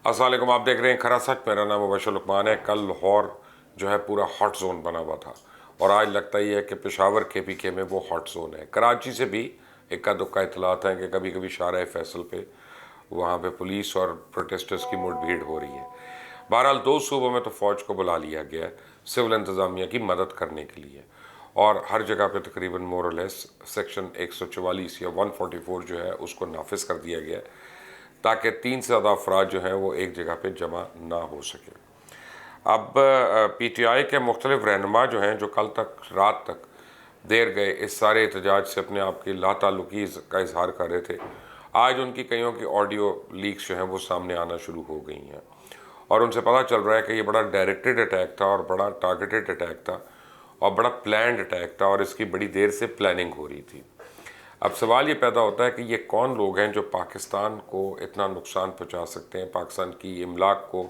السلام علیکم، آپ دیکھ رہے ہیں کھرا سچ۔ میرا نام مبشر لقمان ہے۔ کل لاہور جو ہے پورا ہاٹ زون بنا ہوا تھا، اور آج لگتا ہی ہے کہ پشاور کے پی کے میں وہ ہاٹ زون ہے۔ کراچی سے بھی اکا دکا اطلاعات ہیں کہ کبھی کبھی شارع فیصل پہ وہاں پہ پولیس اور پروٹیسٹرز کی مٹ بھیڑ ہو رہی ہے۔ بہرحال دو صوبوں میں تو فوج کو بلا لیا گیا ہے سول انتظامیہ کی مدد کرنے کے لیے، اور ہر جگہ پہ تقریباً مور اور لیس سیکشن 144 یا 144 جو ہے اس کو نافذ کر دیا گیا ہے، تاکہ 3 سے زیادہ افراد جو ہیں وہ ایک جگہ پہ جمع نہ ہو سکے۔ اب پی ٹی آئی کے مختلف رہنما جو ہیں، جو کل تک رات تک دیر گئے اس سارے احتجاج سے اپنے آپ کی لا تعلقی کا اظہار کر رہے تھے، آج ان کی کئیوں کی آڈیو لیکس جو ہیں وہ سامنے آنا شروع ہو گئی ہیں، اور ان سے پتہ چل رہا ہے کہ یہ بڑا ڈائریکٹڈ اٹیک تھا، اور بڑا ٹارگیٹڈ اٹیک تھا، اور بڑا پلانڈ اٹیک تھا، اور اس کی بڑی دیر سے پلاننگ ہو رہی تھی۔ اب سوال یہ پیدا ہوتا ہے کہ یہ کون لوگ ہیں جو پاکستان کو اتنا نقصان پہنچا سکتے ہیں، پاکستان کی املاک کو،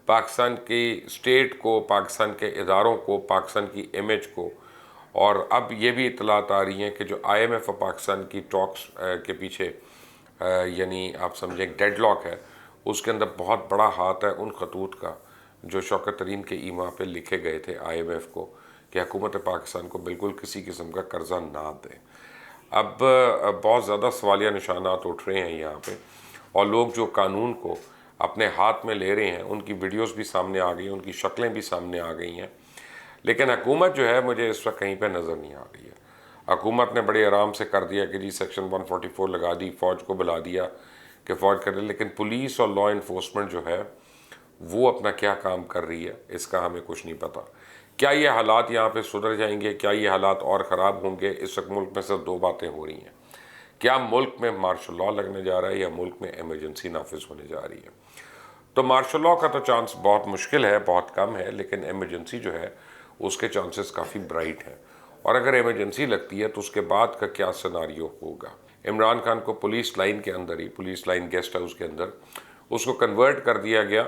پاکستان کی اسٹیٹ کو، پاکستان کے اداروں کو، پاکستان کی امیج کو۔ اور اب یہ بھی اطلاعات آ رہی ہیں کہ جو آئی ایم ایف اور پاکستان کی ٹاکس کے پیچھے یعنی آپ سمجھیں ایک ڈیڈ لاک ہے، اس کے اندر بہت بڑا ہاتھ ہے ان خطوط کا جو شوکت ترین کے ایما پہ لکھے گئے تھے آئی ایم ایف کو کہ حکومت پاکستان کو بالکل کسی قسم کا قرضہ نہ دے۔ اب بہت زیادہ سوالیہ نشانات اٹھ رہے ہیں یہاں پہ، اور لوگ جو قانون کو اپنے ہاتھ میں لے رہے ہیں ان کی ویڈیوز بھی سامنے آ گئی ہیں، ان کی شکلیں بھی سامنے آ گئی ہیں، لیکن حکومت جو ہے مجھے اس وقت کہیں پہ نظر نہیں آ رہی ہے۔ حکومت نے بڑے آرام سے کر دیا کہ جی سیکشن 144 لگا دی، فوج کو بلا دیا کہ فوج کر دے، لیکن پولیس اور لا انفورسمنٹ جو ہے وہ اپنا کیا کام کر رہی ہے اس کا ہمیں کچھ نہیں پتہ۔ کیا یہ حالات یہاں پہ سدھر جائیں گے؟ کیا یہ حالات اور خراب ہوں گے؟ اس وقت ملک میں صرف دو باتیں ہو رہی ہیں، کیا ملک میں مارشل لا لگنے جا رہا ہے یا ملک میں ایمرجنسی نافذ ہونے جا رہی ہے؟ تو مارشل لا کا تو چانس بہت مشکل ہے، بہت کم ہے، لیکن ایمرجنسی جو ہے اس کے چانسز کافی برائٹ ہیں، اور اگر ایمرجنسی لگتی ہے تو اس کے بعد کا کیا سیناریو ہوگا؟ عمران خان کو پولیس لائن کے اندر ہی، پولیس لائن گیسٹ ہاؤس کے اندر اس کو کنورٹ کر دیا گیا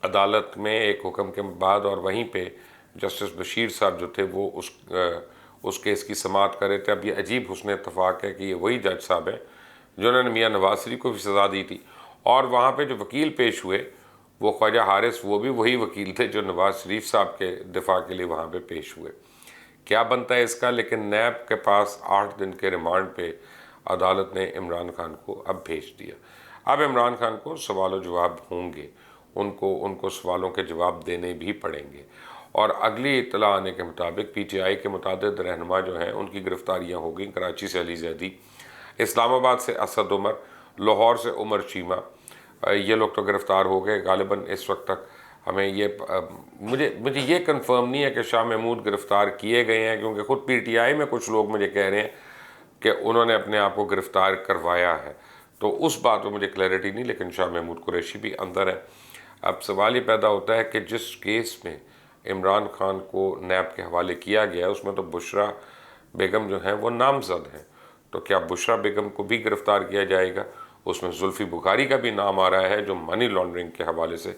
عدالت میں ایک حکم کے بعد، اور وہیں پہ جسٹس بشیر صاحب جو تھے وہ اس کیس کی سماعت کر رہے تھے۔ اب یہ عجیب حسن اتفاق ہے کہ یہ وہی جج صاحب ہیں جنہوں نے میاں نواز شریف کو بھی سزا دی تھی، اور وہاں پہ جو وکیل پیش ہوئے وہ خواجہ حارث، وہ بھی وہی وکیل تھے جو نواز شریف صاحب کے دفاع کے لیے وہاں پہ پیش ہوئے۔ کیا بنتا ہے اس کا؟ لیکن نیب کے پاس 8 دن کے ریمانڈ پہ عدالت نے عمران خان کو اب بھیج دیا۔ اب عمران خان کو سوال و جواب ہوں گے، ان کو سوالوں کے جواب دینے بھی پڑیں گے، اور اگلی اطلاع آنے کے مطابق پی ٹی آئی کے متعدد رہنما جو ہیں ان کی گرفتاریاں ہو گئیں۔ کراچی سے علی زیدی، اسلام آباد سے اسد عمر، لاہور سے عمر چیمہ، یہ لوگ تو گرفتار ہو گئے غالباً اس وقت تک۔ ہمیں یہ مجھے یہ کنفرم نہیں ہے کہ شاہ محمود گرفتار کیے گئے ہیں، کیونکہ خود پی ٹی آئی میں کچھ لوگ مجھے کہہ رہے ہیں کہ انہوں نے اپنے آپ کو گرفتار کروایا ہے، تو اس بات پہ مجھے کلیئرٹی نہیں، لیکن شاہ محمود قریشی بھی اندر ہے۔ اب سوال یہ پیدا ہوتا ہے کہ جس کیس میں عمران خان کو نیب کے حوالے کیا گیا ہے اس میں تو بشرا بیگم جو ہیں وہ نامزد ہیں، تو کیا بشرا بیگم کو بھی گرفتار کیا جائے گا؟ اس میں زلفی بخاری کا بھی نام آ رہا ہے جو منی لانڈرنگ کے حوالے سے،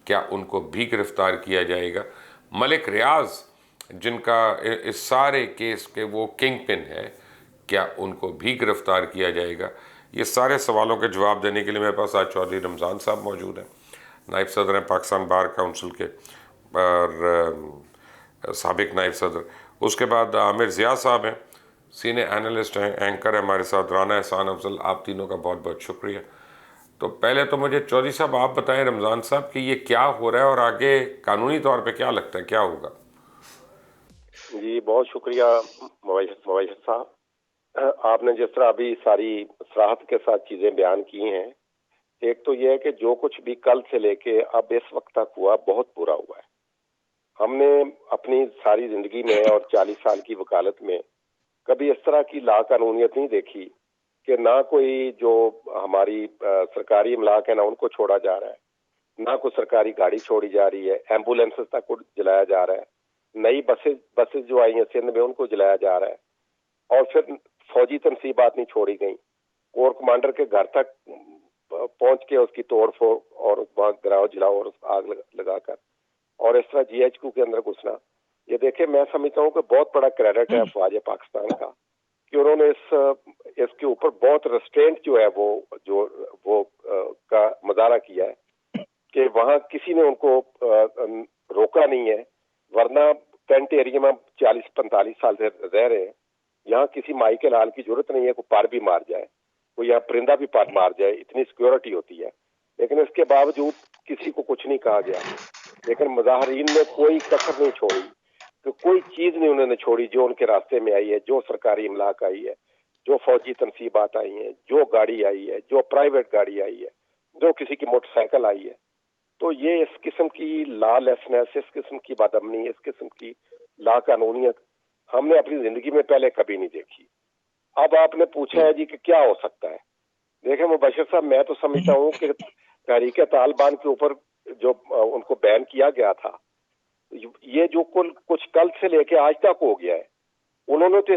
کیا ان کو بھی گرفتار کیا جائے گا؟ ملک ریاض جن کا اس سارے کیس کے وہ کنگ پن ہے، کیا ان کو بھی گرفتار کیا جائے گا؟ یہ سارے سوالوں کے جواب دینے کے لیے میرے پاس آج چودھری رمضان صاحب موجود ہیں، نائب صدر ہیں پاکستان بار کونسل کے، اور سابق نائب صدر۔ اس کے بعد عامر ضیاء صاحب ہیں، سینئر اینالسٹ ہیں، اینکر ہیں ہمارے ساتھ، رانا احسان افضل۔ آپ تینوں کا بہت بہت شکریہ۔ تو پہلے تو مجھے چودھری صاحب آپ بتائیں، رمضان صاحب، کہ یہ کیا ہو رہا ہے اور آگے قانونی طور پہ کیا لگتا ہے کیا ہوگا؟ جی بہت شکریہ مبشر صاحب، آپ نے جس طرح ابھی ساری صراحت کے ساتھ چیزیں بیان کی ہیں، ایک تو یہ ہے کہ جو کچھ بھی کل سے لے کے اب اس وقت تک ہوا بہت برا ہوا ہے۔ ہم نے اپنی ساری زندگی میں اور 40 سال کی وکالت میں کبھی اس طرح کی لا قانونیت نہیں دیکھی کہ نہ کوئی جو ہماری سرکاری املاک ہے نہ ان کو چھوڑا جا رہا ہے، نہ کوئی سرکاری گاڑی چھوڑی جا رہی ہے، ایمبولینسز تک کو جلایا جا رہا ہے، نئی بسز جو آئی ہیں سندھ میں ان کو جلایا جا رہا ہے، اور پھر فوجی تنصیبات نہیں چھوڑی گئیں، کور کمانڈر کے گھر تک پہنچ کے اس کی توڑ پھوڑ اور وہاں گراؤ جلاؤ اور آگ لگا کر، اور اس طرح جی ایچ کیو کے اندر گھسنا۔ یہ دیکھیں، میں سمجھتا ہوں کہ بہت بڑا کریڈٹ ہے افواج پاکستان کا کہ انہوں نے اس کے اوپر بہت ریسٹرینٹ جو ہے وہ کا مظاہرہ کیا ہے، کہ وہاں کسی نے ان کو روکا نہیں ہے، ورنہ ٹینٹ ایریا میں 40-45 سال سے رہ رہے ہیں. یہاں کسی مائی کے لال کی ضرورت نہیں ہے، کوئی پر بھی مار جائے، کوئی یہاں پرندہ بھی پر مار جائے، اتنی سیکیورٹی ہوتی ہے. لیکن اس کے باوجود کسی کو کچھ نہیں کہا گیا. لیکن مظاہرین نے کوئی کسر نہیں چھوڑی، تو کوئی چیز نہیں انہوں نے چھوڑی جو ان کے راستے میں آئی ہے، جو سرکاری املاک آئی ہے، جو فوجی تنصیبات آئی ہیں، جو گاڑی آئی ہے، جو پرائیویٹ گاڑی آئی ہے، جو کسی کی موٹر سائیکل آئی ہے. تو یہ اس قسم کی لا لیسنس، اس قسم کی بدامنی، اس قسم کی لا قانونیت ہم نے اپنی زندگی میں پہلے کبھی نہیں دیکھی. اب آپ نے پوچھا ہے جی کہ کیا ہو سکتا ہے. دیکھیں مبشر صاحب، میں تو سمجھتا ہوں کہ تحریک طالبان کے اوپر جو ان کو بین کیا گیا تھا، یہ جو کچھ کل سے لے کے آج تک ہو گیا ہے، انہوں نے تو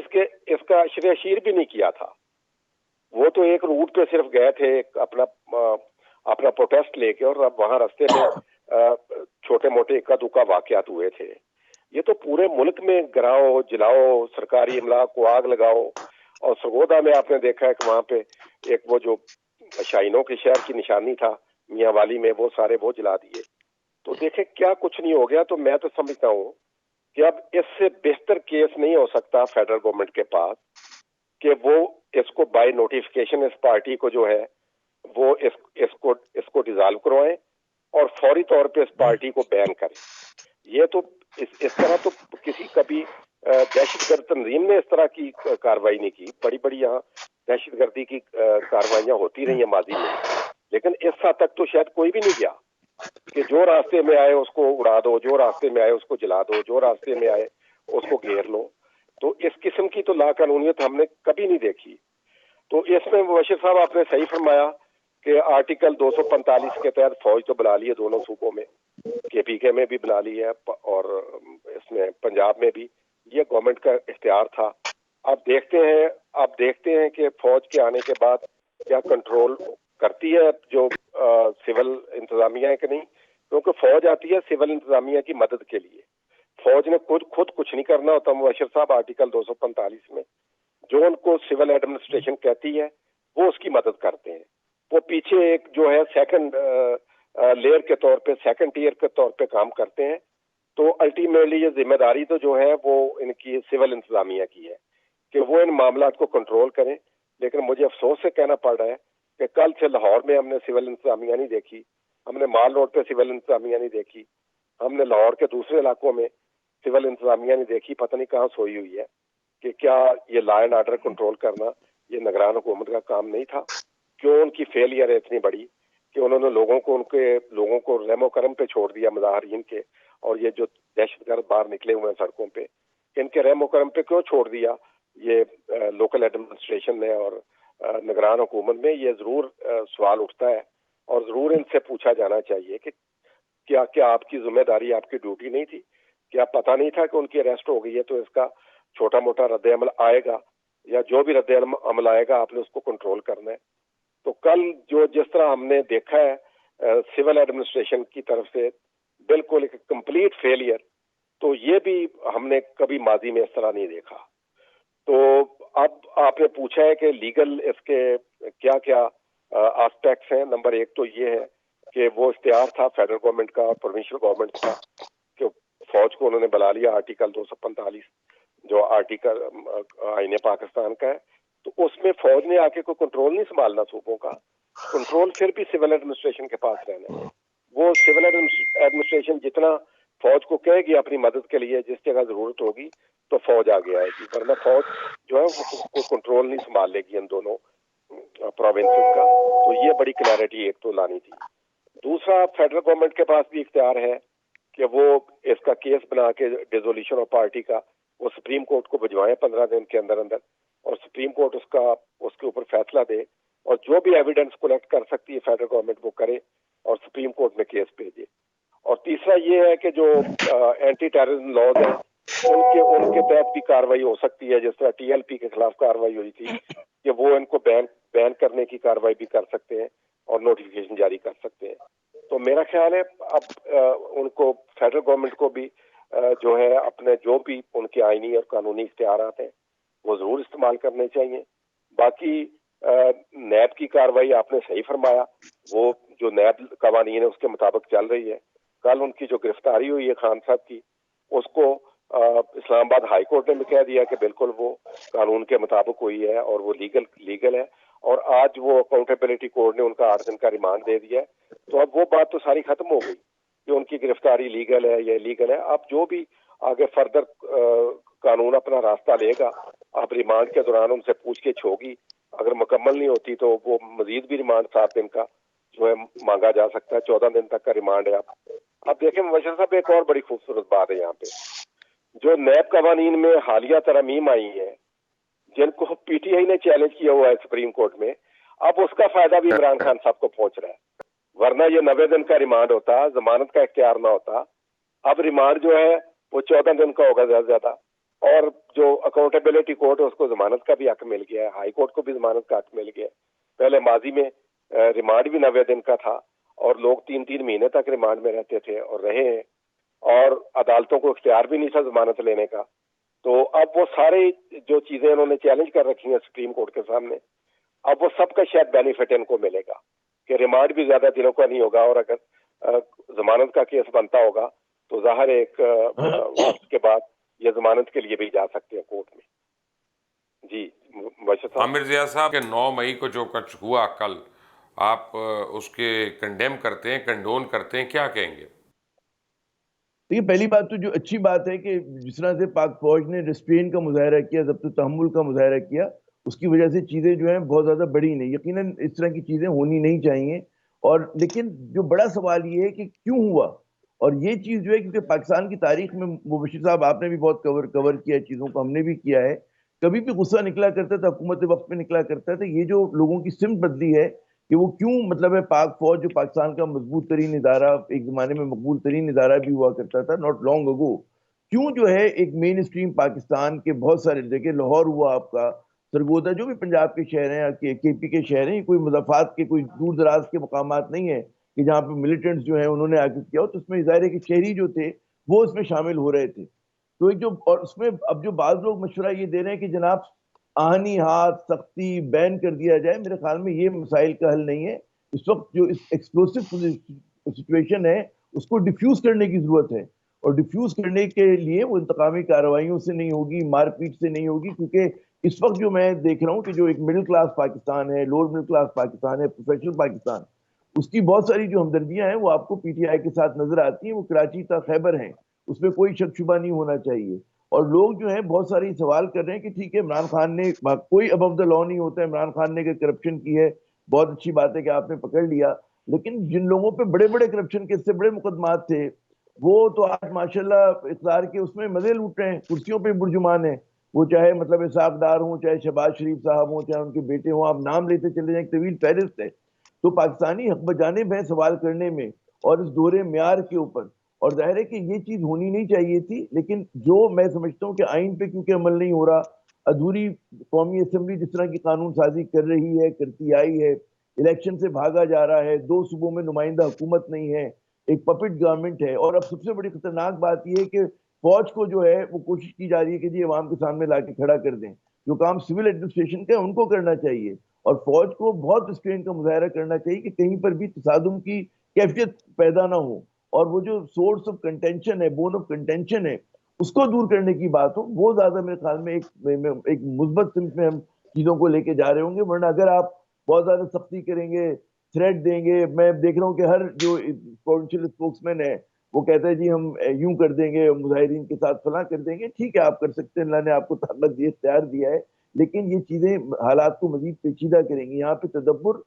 اس کا اشیر بھی نہیں کیا تھا. وہ تو ایک روٹ پہ صرف گئے تھے اپنا پروٹیسٹ لے کے، اور وہاں راستے میں چھوٹے موٹے اکا دکا واقعات ہوئے تھے. یہ تو پورے ملک میں گراؤ جلاؤ، سرکاری املاک کو آگ لگاؤ. اور سرگودا میں آپ نے دیکھا ہے کہ وہاں پہ ایک وہ جو شاہینوں کے شہر کی نشانی تھا میاں والی میں، وہ سارے وہ جلا دیے. تو دیکھیں کیا کچھ نہیں ہو گیا. تو میں تو سمجھتا ہوں کہ اب اس سے بہتر کیس نہیں ہو سکتا فیڈرل گورنمنٹ کے پاس کہ وہ اس کو بائی نوٹیفیکیشن اس پارٹی کو جو ہے وہ اس کو ڈیزالو کروائیں اور فوری طور پہ اس پارٹی کو بین کریں. یہ تو اس طرح تو کسی کبھی دہشت گرد تنظیم نے اس طرح کی کاروائی نہیں کی. بڑی بڑی یہاں دہشت گردی کی کاروائیاں ہوتی رہی ہیں ماضی میں، لیکن اس حد تک تو شاید کوئی بھی نہیں گیا کہ جو راستے میں آئے اس کو اڑا دو، جو راستے میں آئے اس کو جلا دو، جو راستے میں آئے اس کو گھیر لو. تو اس قسم کی تو لا قانونیت ہم نے کبھی نہیں دیکھی. تو اس میں مبشر صاحب آپ نے صحیح فرمایا کہ آرٹیکل 245 کے تحت فوج تو بلا لی ہے دونوں صوبوں میں، KPK میں بھی بنا لی ہے اور اس میں پنجاب میں بھی. یہ گورنمنٹ کا اختیار تھا. اب دیکھتے ہیں کہ فوج کے آنے کے بعد کیا کنٹرول کرتی ہے جو سول انتظامیہ ہے کہ نہیں، کیونکہ فوج آتی ہے سول انتظامیہ کی مدد کے لیے. فوج نے خود کچھ نہیں کرنا ہوتا مبشر صاحب. آرٹیکل 245 میں جو ان کو سول ایڈمنسٹریشن کہتی ہے وہ اس کی مدد کرتے ہیں. وہ پیچھے ایک جو ہے سیکنڈ لیئر کے طور پہ، سیکنڈ ٹیئر کے طور پہ کام کرتے ہیں. تو الٹیمیٹلی یہ ذمہ داری تو جو ہے وہ ان کی سول انتظامیہ کی ہے کہ وہ ان معاملات کو کنٹرول کریں. لیکن مجھے افسوس سے کہنا پڑ رہا ہے کہ کل سے لاہور میں ہم نے سول انتظامیہ نہیں دیکھی، ہم نے مال روڈ پہ سول انتظامیہ نہیں دیکھی، ہم نے لاہور کے دوسرے علاقوں میں سول انتظامیہ نہیں دیکھی. پتہ نہیں کہاں سوئی ہوئی ہے کہ کیا یہ لا اینڈ آرڈر کنٹرول کرنا یہ نگران حکومت کا کام نہیں تھا؟ کیوں ان کی فیلئر ہے اتنی بڑی کہ انہوں نے لوگوں کو رحم و کرم پہ چھوڑ دیا مظاہرین کے، اور یہ جو دہشت گرد باہر نکلے ہوئے ہیں سڑکوں پہ، ان کے رحم و کرم پہ کیوں چھوڑ دیا یہ لوکل ایڈمنسٹریشن نے اور نگران حکومت میں؟ یہ ضرور سوال اٹھتا ہے اور ضرور ان سے پوچھا جانا چاہیے کہ کیا آپ کی ذمہ داری، آپ کی ڈیوٹی نہیں تھی؟ کیا پتہ نہیں تھا کہ ان کی اریسٹ ہو گئی ہے تو اس کا چھوٹا موٹا رد عمل آئے گا، یا جو بھی رد عمل آئے گا آپ نے اس کو کنٹرول کرنا ہے. تو کل جس طرح ہم نے دیکھا ہے سول ایڈمنسٹریشن کی طرف سے بالکل ایک کمپلیٹ فیلئر، تو یہ بھی ہم نے کبھی ماضی میں اس طرح نہیں دیکھا. تو اب آپ نے پوچھا ہے کہ لیگل اس کے کیا کیا آسپیکٹس ہیں. نمبر ایک تو یہ ہے کہ وہ اختیار تھا فیڈرل گورنمنٹ کا، پروونشل گورنمنٹ کا، کہ فوج کو انہوں نے بلا لیا. آرٹیکل 245 جو آرٹیکل آئین پاکستان کا ہے، تو اس میں فوج نے آ کے کوئی کنٹرول نہیں سنبھالنا صوبوں کا. کنٹرول پھر بھی سول ایڈمنسٹریشن کے پاس رہنا ہے. وہ سول ایڈمنسٹریشن جتنا فوج کو کہے گی اپنی مدد کے لیے، جس جگہ ضرورت ہوگی تو فوج آگے آئے گی، ورنہ فوج جو ہے وہ کنٹرول نہیں سنبھال لے گی ان دونوں پروونسز کا. تو یہ بڑی کلیئرٹی ایک تو لانی تھی. دوسرا، فیڈرل گورنمنٹ کے پاس بھی اختیار ہے کہ وہ اس کا کیس بنا کے ڈیزولیشن آف پارٹی کا وہ سپریم کورٹ کو بھجوائیں 15 دن کے اندر، اور سپریم کورٹ اس کے اوپر فیصلہ دے، اور جو بھی ایویڈنس کلیکٹ کر سکتی ہے فیڈرل گورنمنٹ وہ کرے اور سپریم کورٹ میں کیس بھیجے. اور تیسرا یہ ہے کہ جو اینٹی ٹیررزم لاز ہیں ان کے تحت بھی کاروائی ہو سکتی ہے. جس طرح TLP کے خلاف کاروائی ہوئی تھی کہ وہ ان کو بین کرنے کی کاروائی بھی کر سکتے ہیں اور نوٹیفیکیشن جاری کر سکتے ہیں. تو میرا خیال ہے اب ان کو فیڈرل گورنمنٹ کو بھی جو ہے اپنے جو بھی ان کے آئینی اور قانونی اختیارات ہیں وہ ضرور استعمال کرنے چاہیے. باقی نیب کی کاروائی آپ نے صحیح فرمایا, وہ جو نیب قوانین ہے اس کے مطابق چل رہی ہے. کل ان کی جو گرفتاری ہوئی ہے خان صاحب کی, اس کو اسلام آباد ہائی کورٹ نے بھی کہہ دیا کہ بالکل وہ قانون کے مطابق ہوئی ہے اور وہ لیگل ہے, اور آج وہ اکاؤنٹیبلٹی کورٹ نے ان کا 8 دن کا ریمانڈ دے دیا ہے. تو اب وہ بات تو ساری ختم ہو گئی کہ ان کی گرفتاری لیگل ہے یا لیگل ہے. اب جو بھی آگے فردر قانون اپنا راستہ لے گا, اب ریمانڈ کے دوران ان سے پوچھ گچھ ہوگی, اگر مکمل نہیں ہوتی تو وہ مزید بھی ریمانڈ 7 دن کا جو ہے مانگا جا سکتا ہے. 14 دن تک کا ریمانڈ ہے. اب دیکھیں مبشر صاحب, ایک اور بڑی خوبصورت بات ہے یہاں پہ, جو نیب قوانین میں حالیہ ترامیم آئی ہیں جن کو پی ٹی آئی نے چیلنج کیا ہوا ہے سپریم کورٹ میں, اب اس کا فائدہ بھی عمران خان صاحب کو پہنچ رہا ہے. ورنہ یہ 90 دن کا ریمانڈ ہوتا, ضمانت کا اختیار نہ ہوتا. اب ریمانڈ جو ہے وہ 14 دن کا ہوگا زیادہ زیادہ, اور جو اکاؤنٹیبلٹی کورٹ ہے اس کو ضمانت کا بھی حق مل گیا ہے, ہائی کورٹ کو بھی ضمانت کا حق مل گیا ہے. پہلے ماضی میں ریمانڈ بھی 90 دن کا تھا اور لوگ 3 مہینے تک ریمانڈ میں رہتے تھے اور رہے ہیں, اور عدالتوں کو اختیار بھی نہیں تھا ضمانت لینے کا. تو اب وہ سارے جو چیزیں انہوں نے چیلنج کر رکھی ہیں سپریم کورٹ کے سامنے, اب وہ سب کا شاید بینیفٹ ان کو ملے گا کہ ریمانڈ بھی زیادہ دنوں کا نہیں ہوگا, اور اگر ضمانت کا کیس بنتا ہوگا تو ظاہر ایک وقت کے بعد یہ ضمانت کے لیے بھی جا سکتے ہیں کورٹ میں. جی بشر صاحب. عامر ضیاء صاحب کہ 9 مئی کو جو کچھ ہوا کل, آپ اس کے کنڈیم کرتے ہیں, کنڈون کرتے ہیں, کیا کہیں گے؟ دیکھیے, پہلی بات تو جو اچھی بات ہے کہ جس طرح سے پاک فوج نے ریسٹرین کا مظاہرہ کیا, ضبط و تحمل کا مظاہرہ کیا, اس کی وجہ سے چیزیں جو ہیں بہت زیادہ بڑی نہیں. یقیناً اس طرح کی چیزیں ہونی نہیں چاہیے, اور لیکن جو بڑا سوال یہ ہے کہ کیوں ہوا, اور یہ چیز جو ہے کیونکہ پاکستان کی تاریخ میں مبشر صاحب آپ نے بھی بہت کور کیا ہے چیزوں کو, ہم نے بھی کیا ہے, کبھی بھی غصہ نکلا کرتا تھا, حکومت وقت میں نکلا کرتا تھا. یہ جو لوگوں کی سمت بدلی ہے کہ وہ کیوں, مطلب ہے پاک فوج جو پاکستان کا مضبوط ترین ادارہ, ایک زمانے میں مقبول ترین ادارہ بھی ہوا کرتا تھا ناٹ لانگ اگو, کیوں جو ہے ایک مین اسٹریم پاکستان کے بہت سارے, دیکھیں لاہور ہوا آپ کا, سرگودا, جو بھی پنجاب کے شہر ہیں, کے پی کے شہر ہیں, یہ کوئی مضافات کے کوئی دور دراز کے مقامات نہیں ہیں کہ جہاں پہ ملیٹنٹس جو ہیں انہوں نے آگے کیا ہو. تو اس میں ظاہر ہے کہ شہری جو تھے وہ اس میں شامل ہو رہے تھے. تو ایک جو, اور اس میں اب جو بعض لوگ مشورہ یہ دے رہے ہیں کہ جناب آہنی ہاتھ, سختی, بین کر دیا جائے, میرے خیال میں یہ مسائل کا حل نہیں ہے. اس وقت جو ایکسپلوسو سچویشن ہے اس کو ڈیفیوز کرنے کی ضرورت ہے, اور ڈیفیوز کرنے کے لیے وہ انتقامی کارروائیوں سے نہیں ہوگی, مار پیٹ سے نہیں ہوگی, کیونکہ اس وقت جو میں دیکھ رہا ہوں کہ جو ایک مڈل کلاس پاکستان ہے, لوور مڈل کلاس پاکستان ہے, پروفیشنل پاکستان, اس کی بہت ساری جو ہمدردیاں ہیں وہ آپ کو پی ٹی آئی کے ساتھ نظر آتی ہیں. وہ کراچی تا خیبر ہیں, اس میں کوئی شک شبہ نہیں ہونا چاہیے. اور لوگ جو ہیں بہت ساری سوال کر رہے ہیں کہ ٹھیک ہے عمران خان نے, کوئی ابو دا لا نہیں ہوتا ہے, عمران خان نے کرپشن کی ہے, بہت اچھی بات ہے کہ آپ نے پکڑ لیا, لیکن جن لوگوں پہ بڑے بڑے کرپشن کے, اس سے بڑے مقدمات تھے, وہ تو آج ماشاءاللہ اقتدار کے اس میں مزے لوٹ رہے ہیں, کرسیوں پہ برجمان ہیں. وہ چاہے مطلب اسحاق ڈار ہوں, چاہے شہباز شریف صاحب ہوں, چاہے ان کے بیٹے ہوں, آپ نام لیتے چلے جائیں, ایک طویل فہرست ہے. تو پاکستانی حق بجانب ہیں سوال کرنے میں, اور اس دورے معیار کے اوپر, اور ظاہر ہے کہ یہ چیز ہونی نہیں چاہیے تھی. لیکن جو میں سمجھتا ہوں کہ آئین پہ کیونکہ عمل نہیں ہو رہا, ادھوری قومی اسمبلی جس طرح کی قانون سازی کر رہی ہے, کرتی آئی ہے, الیکشن سے بھاگا جا رہا ہے, 2 صوبوں میں نمائندہ حکومت نہیں ہے, ایک پپٹ گورنمنٹ ہے. اور اب سب سے بڑی خطرناک بات یہ ہے کہ فوج کو جو ہے وہ کوشش کی جا رہی ہے کہ جی عوام کے سامنے لا کے کھڑا کر دیں. جو کام سول ایڈمنسٹریشن کا ہے ان کو کرنا چاہیے, اور فوج کو بہت اسٹرین کا مظاہرہ کرنا چاہیے کہ کہیں پر بھی تصادم کی کیفیت پیدا نہ ہو, اور وہ جو سورس آف کنٹینشن ہے, بون آف کنٹینشن ہے, اس کو دور کرنے کی بات ہو, وہ زیادہ میرے خیال میں ایک مثبت سمت میں ہم چیزوں کو لے کے جا رہے ہوں گے. ورنہ اگر آپ بہت زیادہ سختی کریں گے, تھریٹ دیں گے, میں دیکھ رہا ہوں کہ ہر جو پروونشل اسپوکس مین ہے وہ کہتا ہے جی ہم یوں کر دیں گے, مظاہرین کے ساتھ فلاں کر دیں گے. ٹھیک ہے, آپ کر سکتے ہیں, اللہ نے آپ کو طاقت دی, اختیار دیا ہے, لیکن یہ چیزیں حالات کو مزید پیچیدہ کریں گی. یہاں پہ تدبر,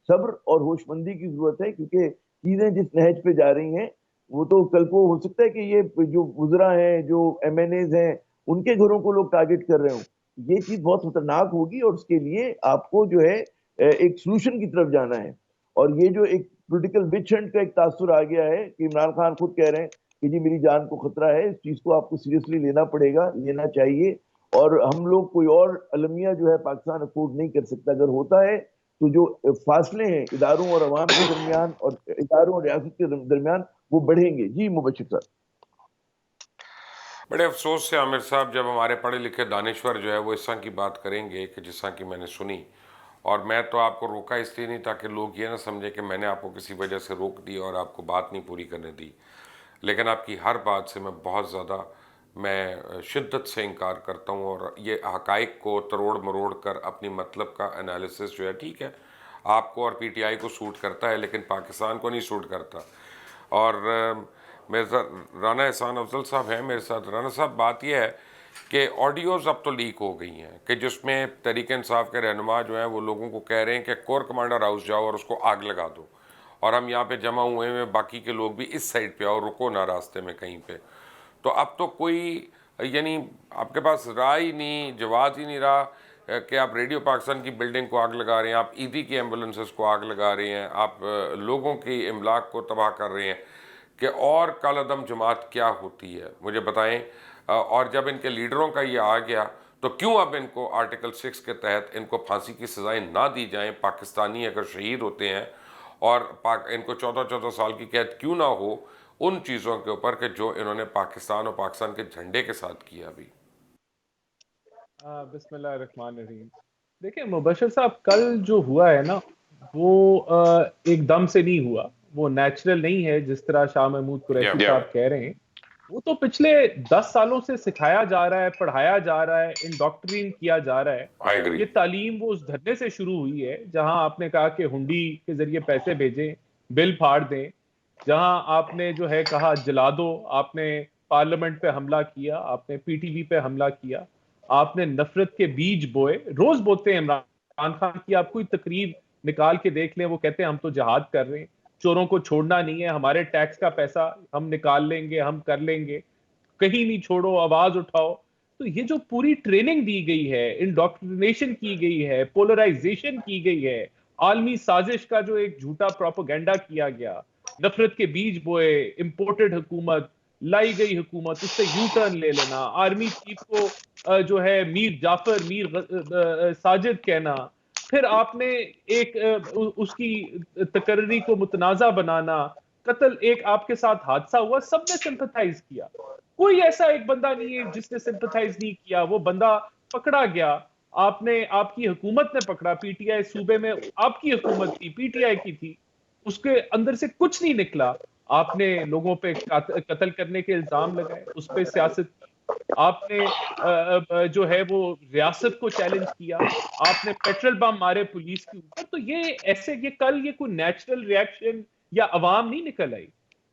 صبر اور ہوش مندی کی ضرورت ہے, کیونکہ چیزیں جس نہج پہ جا رہی ہیں وہ تو کل کو ہو سکتا ہے کہ یہ جو وزراء ہیں, جو ایم این ایز ہیں, ان کے گھروں کو لوگ ٹارگٹ کر رہے ہوں. یہ چیز بہت خطرناک ہوگی, اور اس کے لیے آپ کو جو ہے ایک سلوشن کی طرف جانا ہے. اور یہ جو ایک پولیٹیکل وچ ہنٹ کا ایک تاثر آ گیا ہے کہ عمران خان خود کہہ رہے ہیں کہ جی میری جان کو خطرہ ہے, اس چیز کو آپ کو سیریسلی لینا پڑے گا, لینا چاہیے. اور ہم لوگ کوئی اور المیہ جو ہے پاکستان افورڈ نہیں کر سکتا. اگر ہوتا ہے تو جو فاصلے ہیں اداروں اور عوام کے درمیان اور اداروں اور ریاست کے درمیان وہ بڑھیں گے. جی مبشر صاحب. بڑے افسوس سے عامر صاحب جب ہمارے پڑھے لکھے دانشور جو ہے وہ اس طرح کی بات کریں گے کہ جس طرح کی میں نے سنی, اور میں تو آپ کو روکا اس لیے نہیں تاکہ لوگ یہ نہ سمجھے کہ میں نے آپ کو کسی وجہ سے روک دی اور آپ کو بات نہیں پوری کرنے دی، لیکن آپ کی ہر بات سے میں بہت زیادہ شدت سے انکار کرتا ہوں، اور یہ حقائق کو تروڑ مروڑ کر اپنی مطلب کا انالیسس جو ہے، ٹھیک ہے آپ کو اور پی ٹی آئی کو سوٹ کرتا ہے لیکن پاکستان کو نہیں سوٹ کرتا۔ اور میرے ساتھ رانا احسان افضل صاحب ہیں میرے ساتھ۔ رانا صاحب، بات یہ ہے کہ آڈیوز اب تو لیک ہو گئی ہیں کہ جس میں تحریک انصاف کے رہنما جو ہیں وہ لوگوں کو کہہ رہے ہیں کہ کور کمانڈر ہاؤس جاؤ اور اس کو آگ لگا دو، اور ہم یہاں پہ جمع ہوئے ہیں، باقی کے لوگ بھی اس سائڈ پہ آؤ، رکو نہ راستے میں کہیں پہ۔ تو اب تو کوئی یعنی آپ کے پاس راہ ہی نہیں، جواز ہی نہیں رہا کہ آپ ریڈیو پاکستان کی بلڈنگ کو آگ لگا رہے ہیں، آپ ایدی کی ایمبولنسز کو آگ لگا رہے ہیں، آپ لوگوں کی املاک کو تباہ کر رہے ہیں، کہ اور کالعدم جماعت کیا ہوتی ہے مجھے بتائیں۔ اور جب ان کے لیڈروں کا یہ آ گیا تو کیوں اب ان کو آرٹیکل 6 کے تحت ان کو پھانسی کی سزائیں نہ دی جائیں؟ پاکستانی اگر شہید ہوتے ہیں اور ان کو 14 سال کی قید کیوں نہ ہو ان چیزوں کے اوپر کہ جو انہوں نے پاکستان اور پاکستان کے جھنڈے کے ساتھ کیا ابھی۔ بسم اللہ الرحمن الرحیم۔ دیکھیں مبشر صاحب، کل جو ہوا ہے نا وہ ایک دم سے نہیں ہوا، وہ نیچرل نہیں ہے جس طرح شاہ محمود قریشی صاحب کہہ رہے ہیں۔ وہ تو پچھلے 10 سالوں سے سکھایا جا رہا ہے، پڑھایا جا رہا ہے، انڈاکٹرین کیا جا رہا ہے۔ یہ تعلیم وہ اس دھرنے سے شروع ہوئی ہے جہاں آپ نے کہا کہ ہنڈی کے ذریعے پیسے بھیجیں، بل پھاڑ دیں، جہاں آپ نے جو ہے کہا جلا دو، آپ نے پارلیمنٹ پہ حملہ کیا، آپ نے پی ٹی وی پہ حملہ کیا، آپ نے نفرت کے بیج بوئے، روز بوتے ہیں۔ عمران خان کی آپ کوئی تقریر نکال کے دیکھ لیں، وہ کہتے ہیں ہم تو جہاد کر رہے ہیں، چوروں کو چھوڑنا نہیں ہے، ہمارے ٹیکس کا پیسہ ہم نکال لیں گے، ہم کر لیں گے، کہیں نہیں چھوڑو، آواز اٹھاؤ۔ تو یہ جو پوری ٹریننگ دی گئی ہے، انڈوکٹرینیشن کی گئی ہے، پولرائزیشن کی گئی ہے، عالمی سازش کا جو ایک جھوٹا پروپیگنڈا کیا گیا، نفرت کے بیج بوئے، امپورٹڈ حکومت، لائی گئی حکومت، اس سے یو ٹرن لے لینا، آرمی چیف کو جو ہے میر جعفر، میر ساجد کہنا، پھر آپ نے ایک اس کی تقرری کو متنازع بنانا، قتل، ایک آپ کے ساتھ حادثہ ہوا، سب نے سمپتھائز کیا۔ کوئی ایسا ایک بندہ نہیں ہے جس نے سمپتھائز نہیں کیا۔ وہ بندہ پکڑا گیا، آپ کی حکومت نے پکڑا، پی ٹی آئی صوبے میں آپ کی حکومت تھی، پی ٹی آئی کی تھی، اس کے اندر سے کچھ نہیں نکلا۔ آپ نے لوگوں پہ قتل کرنے کے الزام لگائے، اس پہ سیاست کی، آپ نے جو ہے وہ ریاست کو چیلنج کیا، آپ نے پیٹرول بم مارے پولیس کے اوپر۔ تو یہ کل یہ کوئی نیچرل ری ایکشن یا عوام نہیں نکل آئی،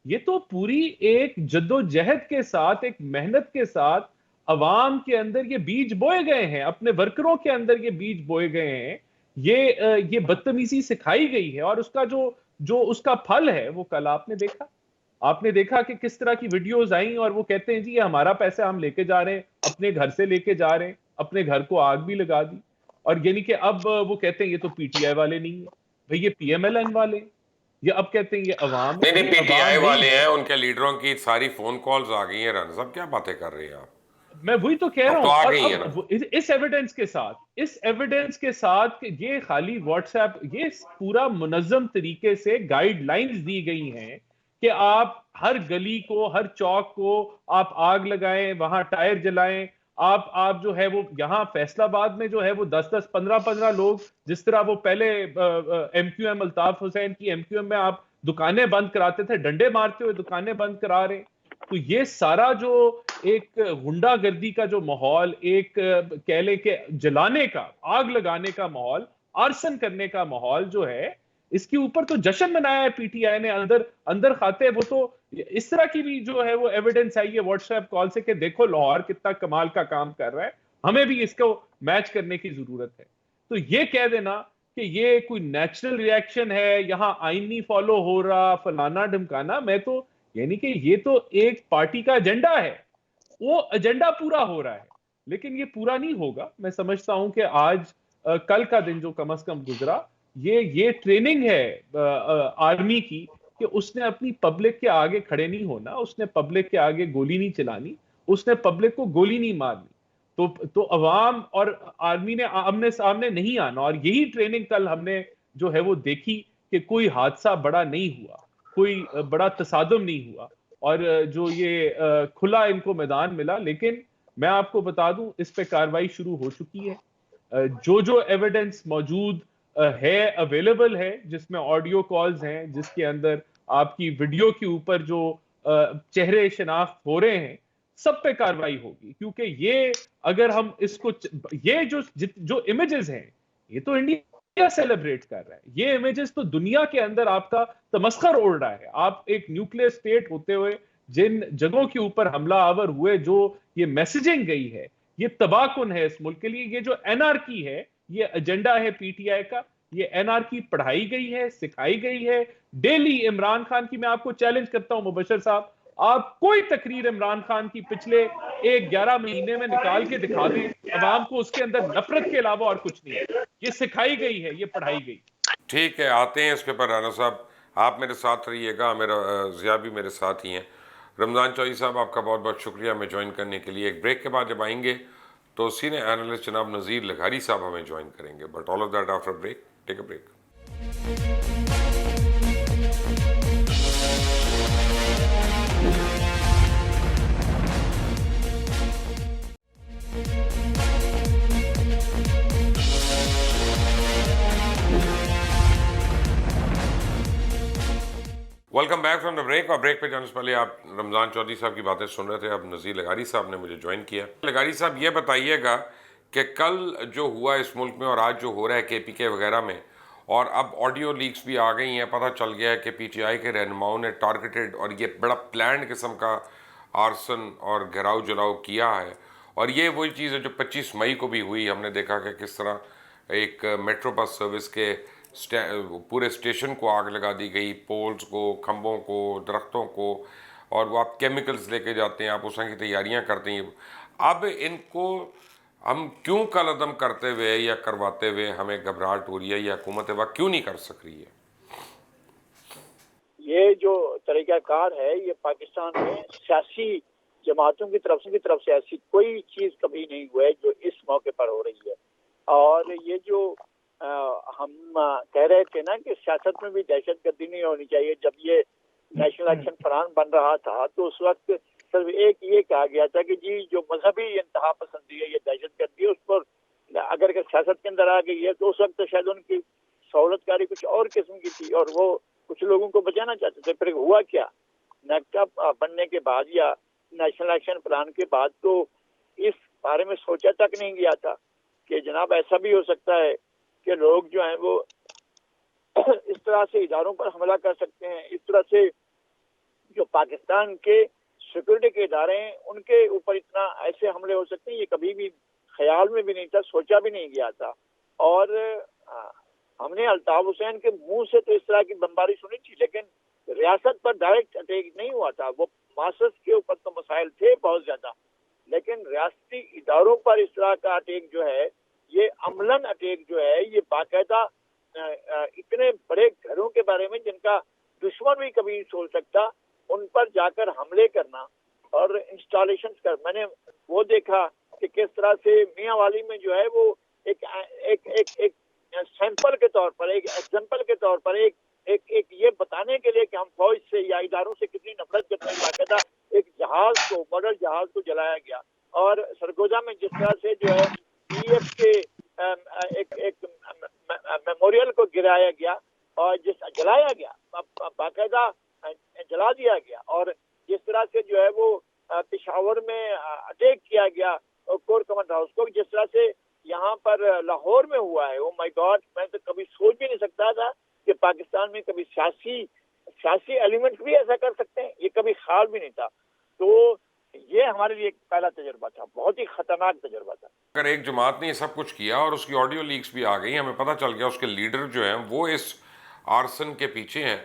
یہ تو پوری ایک جد و جہد کے ساتھ، ایک محنت کے ساتھ عوام کے اندر یہ بیج بوئے گئے ہیں، اپنے ورکروں کے اندر یہ بیج بوئے گئے ہیں، یہ بدتمیزی سکھائی گئی ہے، اور اس کا جو اس کا پھل ہے وہ کل آپ نے دیکھا۔ آپ نے دیکھا کہ کس طرح کی ویڈیوز آئیں اور وہ کہتے ہیں جی یہ ہمارا پیسہ ہم لے کے جا رہے ہیں، اپنے گھر سے لے کے جا رہے ہیں، اپنے گھر کو آگ بھی لگا دی۔ اور یعنی کہ اب وہ کہتے ہیں یہ تو پی ٹی آئی والے نہیں ہیں، بھئی یہ پی ایم ایل این والے ہیں، یہ اب کہتے ہیں یہ عوام نہیں پی ٹی آئی والے ہیں، ان کے لیڈروں کی ساری فون کالز آ گئی ہیں۔ رانا صاحب کیا باتیں کر رہے ہیں آپ؟ میں وہی تو کہہ رہا اب تو آ ہوں۔ گئی ہیں اور نا اب اس ایویڈنس کے ساتھ کہ یہ خالی واٹس ایپ، یہ پورا منظم طریقے سے گائیڈ لائنز دی گئی ہیں کہ آپ ہر گلی کو، ہر چوک کو آپ آگ لگائیں، وہاں ٹائر جلائیں، آپ جو ہے وہ یہاں فیصل آباد میں جو ہے وہ 10 15 لوگ، جس طرح وہ پہلے M Q M Altaf Hussain کی ایم کیو ایم میں آپ دکانیں بند کراتے تھے، ڈنڈے مارتے ہوئے دکانیں بند کرا رہے۔ تو یہ سارا جو ایک غنڈہ گردی کا جو ماحول، ایک کہہ لیں کہ جلانے کا، آگ لگانے کا ماحول، آرسن کرنے کا ماحول جو ہے، اس کے اوپر تو جشن منایا ہے پی ٹی آئی نے اندر کھاتے۔ وہ تو اس طرح کی بھی جو ہے وہ ایویڈنس آئی ہے واٹس ایپ کال سے کہ دیکھو لاہور کتنا کمال کا کام کر رہا ہے، ہمیں بھی اس کو میچ کرنے کی ضرورت ہے۔ تو یہ کہہ دینا کہ یہ کوئی نیچرل ری ایکشن ہے، یہاں آئین نہیں فالو ہو رہا، فلانا ڈھمکانا، میں تو یعنی کہ یہ تو ایک پارٹی کا ایجنڈا ہے، وہ ایجنڈا پورا ہو رہا ہے، لیکن یہ پورا نہیں ہوگا۔ میں سمجھتا ہوں کہ آج کل کا دن جو کم از کم گزرا، یہ ٹریننگ ہے آرمی کی کہ اس نے اپنی پبلک کے آگے کھڑے نہیں ہونا، اس نے پبلک کے آگے گولی نہیں چلانی، اس نے پبلک کو گولی نہیں مارنی۔ تو عوام اور آرمی نے آمنے سامنے نہیں آنا، اور یہی ٹریننگ کل ہم نے جو ہے وہ دیکھی کہ کوئی حادثہ بڑا نہیں ہوا، کوئی بڑا تصادم نہیں ہوا، اور جو یہ کھلا ان کو میدان ملا۔ لیکن میں آپ کو بتا دوں اس پہ کاروائی شروع ہو چکی ہے۔ جو ایویڈنس موجود ہے اویلیبل ہے، جس میں آڈیو کالز ہیں، جس کے اندر آپ کی ویڈیو کے اوپر جو چہرے شناخت ہو رہے ہیں، سب پہ کاروائی ہوگی. کیونکہ یہ اگر ہم اس کو یہ جو امیجز ہیں، یہ تو انڈیا سیلیبریٹ کر رہا ہے، یہ امیجز تو دنیا کے اندر آپ کا تمسخر اڑ رہا ہے. آپ ایک نیوکلیئر اسٹیٹ ہوتے ہوئے جن جگہوں کے اوپر حملہ آور ہوئے، جو یہ میسجنگ گئی ہے، یہ تباہ کن ہے اس ملک کے لیے. یہ جو این آر کی ہے، یہ ایجنڈا ہے پی ٹی آئی کا، یہ این آر کی پڑھائی گئی ہے، سکھائی گئی ہے. ڈیلی عمران خان کی میں آپ کو چیلنج کرتا ہوں مبشر صاحب، آپ کوئی تقریر عمران خان کی پچھلے 11 مہینے میں نکال کے دکھا دیں، عوام کو اس کے اندر نفرت کے علاوہ اور کچھ نہیں ہے. یہ سکھائی گئی ہے، یہ پڑھائی گئی. ٹھیک ہے، آتے ہیں اس کے پر. رانا صاحب آپ میرے ساتھ رہیے گا، میرا ضیاء بھی میرے ساتھ ہی ہیں. رمضان چودھری صاحب آپ کا بہت بہت شکریہ ہمیں جوائن کرنے کے لیے. ایک بریک کے بعد جب آئیں گے تو سینئر اینالسٹ جناب نذیر لغاری صاحب ہمیں جوائن کریں گے. But all of that after break. Take a break. Welcome back from the break. اور بریک پہ جانے سے پہلے آپ رمضان چودھری صاحب کی باتیں سن رہے تھے. اب نذیر لغاری صاحب نے مجھے جوائن کیا. لغاری صاحب یہ بتائیے گا کہ کل جو ہوا اس ملک میں اور آج جو ہو رہا ہے کے پی کے وغیرہ میں، اور اب آڈیو لیکس بھی آ گئی ہیں، پتہ چل گیا ہے کہ پی ٹی آئی کے رہنماؤں نے ٹارگیٹڈ اور یہ بڑا پلانڈ قسم کا آرسن اور گھراؤ جلاؤ کیا ہے. اور یہ وہی چیز ہے جو 25 مئی کو بھی ہوئی. ہم نے دیکھا کہ کس طرح ایک میٹرو بس سروس کے پورے اسٹیشن کو آگ لگا دی گئی، پولز کو، کھمبوں کو، درختوں کو، اور وہ آپ کیمیکلز لے کے جاتے ہیں، آپ اس طرح کی تیاریاں کرتے ہیں. اب ان کو ہم کیوں کل عدم کرتے ہوئے یا کرواتے ہوئے ہمیں گھبراہٹ ہو رہی ہے، یا حکومت وقت کیوں نہیں کر سک رہی ہے؟ یہ جو طریقہ کار ہے، یہ پاکستان میں سیاسی جماعتوں کی طرف سے ایسی کوئی چیز کبھی نہیں ہوا ہے جو اس موقع پر ہو رہی ہے. اور یہ جو ہم کہہ رہے تھے نا کہ سیاست میں بھی دہشت گردی نہیں ہونی چاہیے، جب یہ نیشنل ایکشن پلان بن رہا تھا تو اس وقت صرف ایک یہ کہا گیا تھا کہ جی جو مذہبی انتہا پسندی ہے، یہ دہشت گردی ہے، اس پر اگر سیاست کے اندر آ گئی ہے تو اس وقت شاید ان کی سہولت کاری کچھ اور قسم کی تھی اور وہ کچھ لوگوں کو بچانا چاہتے تھے. پھر ہوا کیا، نیکٹا بننے کے بعد یا نیشنل ایکشن پلان کے بعد تو اس بارے میں سوچا تک نہیں گیا تھا کہ جناب ایسا بھی ہو سکتا ہے کہ لوگ جو ہیں وہ اس طرح سے اداروں پر حملہ کر سکتے ہیں. اس طرح سے جو پاکستان کے سیکورٹی کے ادارے ہیں ان کے اوپر اتنا ایسے حملے ہو سکتے ہیں، یہ کبھی بھی خیال میں بھی نہیں تھا، سوچا بھی نہیں گیا تھا. اور ہم نے الطاف حسین کے منہ سے تو اس طرح کی بمباری سنی تھی، لیکن ریاست پر ڈائریکٹ اٹیک نہیں ہوا تھا. وہ ماسس کے اوپر تو مسائل تھے بہت زیادہ، لیکن ریاستی اداروں پر اس طرح کا اٹیک جو ہے، یہ عملاً اٹیک جو ہے، یہ باقاعدہ اتنے بڑے گھروں کے بارے میں جن کا دشمن بھی کبھی نہیں سوچ سکتا، ان پر جا کر حملے کرنا اور انسٹالیشن کر. میں نے وہ دیکھا کہ کس طرح سے میاں والی میں جو ہے وہ ایک سیمپل کے طور پر، ایک ایگزامپل کے طور پر، ایک یہ بتانے کے لیے کہ ہم فوج سے یا اداروں سے کتنی نفرت کرتے ہیں، باقاعدہ ایک جہاز کو، ماڈل جہاز کو جلایا گیا. اور سرگودا میں جس طرح سے جو ہے پی ایف کے ایک میموریل کو گرایا گیا اور جلایا گیا، باقاعدہ جلا دیا گیا. اور جس طرح سے جو ہے وہ پشاور میں اٹیک کیا گیا کور کمانڈ ہاؤس کو، جس طرح سے یہاں پر لاہور میں ہوا ہے، او مائی گاڈ، میں تو کبھی سوچ بھی نہیں سکتا تھا کہ پاکستان میں کبھی سیاسی ایلیمنٹ بھی ایسا کر سکتے ہیں، یہ کبھی خیال بھی نہیں تھا. تو یہ ہمارے لیے ایک پہلا تجربہ تھا، بہت ہی خطرناک تجربہ تھا. اگر ایک جماعت نے یہ سب کچھ کیا اور اس کی آڈیو لیکس بھی آ گئی، ہمیں پتہ چل گیا اس کے لیڈر جو ہیں وہ اس آرسن کے پیچھے ہیں،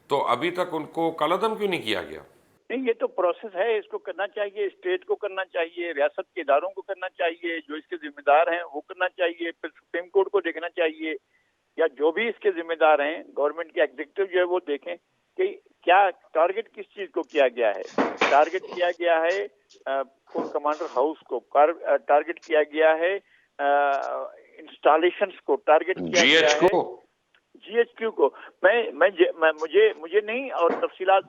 تو ابھی تک ان کو کالعدم کیوں نہیں کیا گیا؟ نہیں، یہ تو پروسیس ہے، اس کو کرنا چاہیے، اسٹیٹ کو کرنا چاہیے، ریاست کے اداروں کو کرنا چاہیے، جو اس کے ذمہ دار ہیں وہ کرنا چاہیے، پھر سپریم کورٹ کو دیکھنا چاہیے، یا جو بھی اس کے ذمہ دار ہیں گورنمنٹ کے ایگزیکٹو جو ہے وہ دیکھیں کہ کیا ٹارگٹ کس چیز کو کیا گیا ہے. ٹارگٹ کیا گیا ہے کور کمانڈر ہاؤس کو، ٹارگٹ کیا گیا ہے انسٹالیشنز کو، ٹارگٹ کیا گیا ہے جی ایچ کیو کو. مجھے نہیں، اور تفصیلات